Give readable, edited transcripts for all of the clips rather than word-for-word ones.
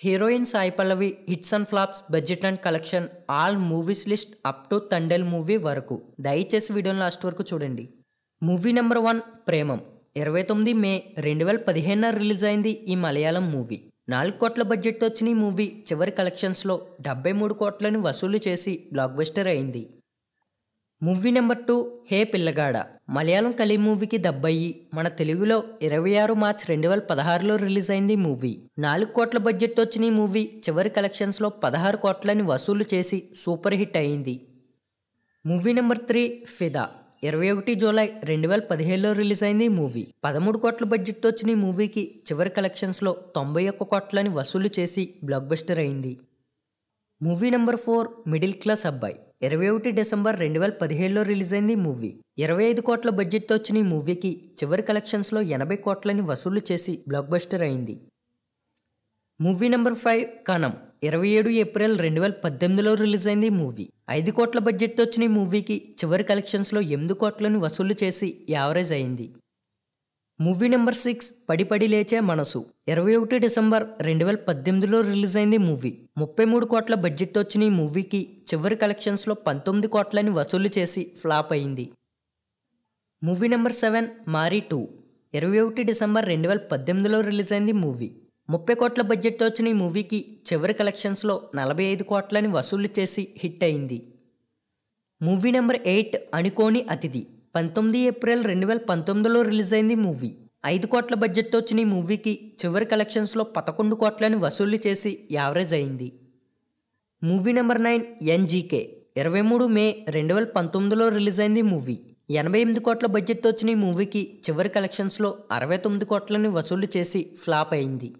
Heroine Sai Pallavi hits and flops budget and collection all movies list up to Thandel movie వరకు దయచేసి వీడియోని last వరకు చూడండి. మూవీ నెంబర్ 1 ప్రేమం 29 మే 2015 release అయింది. ఈ మలయాళం మూవీ 4 కోట్ల బడ్జెట్తో వచ్చిన ఈ మూవీ చివరి కలెక్షన్స్లో 73 కోట్లను వసూలు చేసి బ్లాక్ బస్టర్ అయింది. మూవీ నెంబర్ 2 హే పిల్లగాడ మలయాళం కలి మూవీకి దబ్బయ్యి మన తెలుగులో 26 మార్చ్ 2016లో రిలీజ్ అయింది. మూవీ 4 కోట్ల బడ్జెట్ వచ్చిన ఈ మూవీ చివరి కలెక్షన్స్లో 16 కోట్లని వసూలు చేసి సూపర్ హిట్ అయింది. మూవీ నెంబర్ 3 ఫిదా 21 జూలై 2017లో రిలీజ్ అయింది. మూవీ 13 కోట్ల బడ్జెట్ వచ్చిన ఈ మూవీకి చివరి కలెక్షన్స్లో 91 కోట్లని వసూలు చేసి బ్లాక్ బస్టర్ అయింది. మూవీ నెంబర్ 4 మిడిల్ క్లాస్ అబ్బాయి 21 డిసెంబర్ 2017లో రిలీజ్ అయింది. మూవీ 25 కోట్ల బడ్జెట్తో వచ్చిన ఈ మూవీకి చివరి కలెక్షన్స్లో 80 కోట్లని వసూలు చేసి బ్లాక్ బస్టర్ అయింది. మూవీ నెంబర్ 5 కనం 27 ఏప్రిల్ 2018లో రిలీజ్ అయింది. మూవీ 5 కోట్ల బడ్జెట్తో వచ్చిన ఈ మూవీకి చివరి కలెక్షన్స్లో 8 కోట్లను వసూలు చేసి యావరేజ్ అయింది. మూవీ నెంబర్ 6 పడి పడి లేచే మనసు 21 డిసెంబర్ 2018లో రిలీజ్ అయింది. మూవీ 33 కోట్ల బడ్జెట్తో వచ్చిన ఈ మూవీకి చివరి కలెక్షన్స్లో 19 కోట్లని వసూలు చేసి ఫ్లాప్ అయింది. మూవీ నెంబర్ 7 మారీ 2 21 డిసెంబర్ 2018లో రిలీజ్ అయింది. మూవీ 30 కోట్ల బడ్జెట్తో వచ్చిన ఈ మూవీకి చివరి కలెక్షన్స్లో 45 కోట్లని వసూలు చేసి హిట్ అయింది. మూవీ నెంబర్ 8 అనుకోని అతిథి 19 ఏప్రిల్ 2019లో రిలీజ్ అయింది. మూవీ 5 కోట్ల బడ్జెట్తో వచ్చిన ఈ మూవీకి చివరి కలెక్షన్స్లో 11 కోట్లని వసూలు చేసి యావరేజ్ అయింది. మూవీ నెంబర్ 9 ఎన్జీకే 23 మే 2019లో రిలీజ్ అయింది. మూవీ 88 కోట్ల బడ్జెట్తో వచ్చిన ఈ మూవీకి చివరి కలెక్షన్స్లో 69 కోట్లని వసూలు చేసి ఫ్లాప్ అయింది.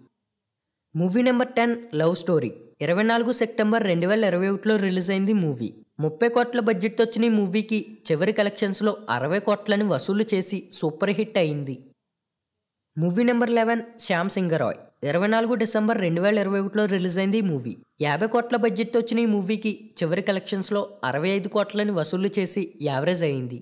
Movie number 10 love story 24 September 2021లో రిలీజ్ అయింది. మూవీ 30 కోట్ల బడ్జెట్తో వచ్చిన ఈ మూవీకి చివరి కలెక్షన్స్లో 60 కోట్లని వసూలు చేసి సూపర్ హిట్ అయింది. Movie number 11 Shyam Singha Roy 24 December 2021లో రిలీజ్ అయింది. మూవీ 50 కోట్ల బడ్జెట్తో వచ్చిన ఈ మూవీకి చివరి కలెక్షన్స్లో 65 కోట్లని వసూలు చేసి యావరేజ్ అయింది.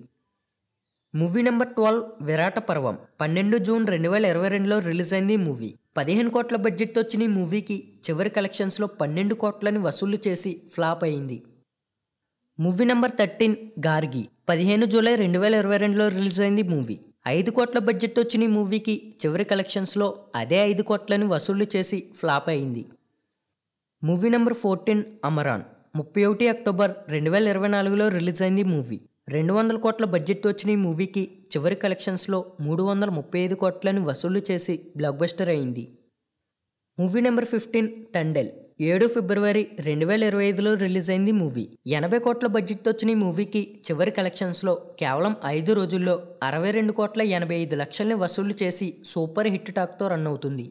మూవీ నెంబర్ 12 విరాట పర్వం 12 జూన్ 2022లో రిలీజ్ అయింది. మూవీ 15 కోట్ల బడ్జెట్తో వచ్చిన ఈ మూవీకి చివరి కలెక్షన్స్లో 12 కోట్లని వసూలు చేసి ఫ్లాప్ అయింది. మూవీ నెంబర్ 13 గార్గి 15 జూలై 2022లో రిలీజ్ అయింది. మూవీ 5 కోట్ల బడ్జెట్తో వచ్చిన ఈ మూవీకి చివరి కలెక్షన్స్లో అదే 5 కోట్లని వసూలు చేసి ఫ్లాప్ అయింది. మూవీ నెంబర్ 14 అమరాన్ 31 అక్టోబర్ 2024లో రిలీజ్ అయింది. మూవీ 200 కోట్ల బడ్జెట్తో వచ్చిన ఈ మూవీకి చివరి కలెక్షన్స్లో 335 కోట్లని వసూలు చేసి బ్లాక్ బస్టర్ అయింది. మూవీ నెంబర్ 15 తండేల్ 7 ఫిబ్రవరి 2025లో రిలీజ్ అయింది. మూవీ 80 కోట్ల బడ్జెట్తో వచ్చిన ఈ మూవీకి చివరి కలెక్షన్స్లో కేవలం 5 రోజుల్లో 62 కోట్ల 85 లక్షల్ని వసూలు చేసి సూపర్ హిట్ టాక్తో రన్ అవుతుంది.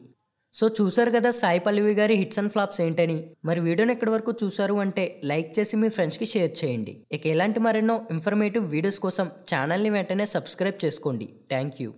సో చూసారు కదా సాయి పల్లవి గారి హిట్స్ అండ్ ఫ్లాప్స్ ఏంటని. మరి వీడియోని ఎక్కడి వరకు చూసారు అంటే లైక్ చేసి మీ ఫ్రెండ్స్కి షేర్ చేయండి. ఇక ఇలాంటి మరెన్నో ఇన్ఫర్మేటివ్ వీడియోస్ కోసం ఛానల్ని వెంటనే సబ్స్క్రైబ్ చేసుకోండి. Thank you.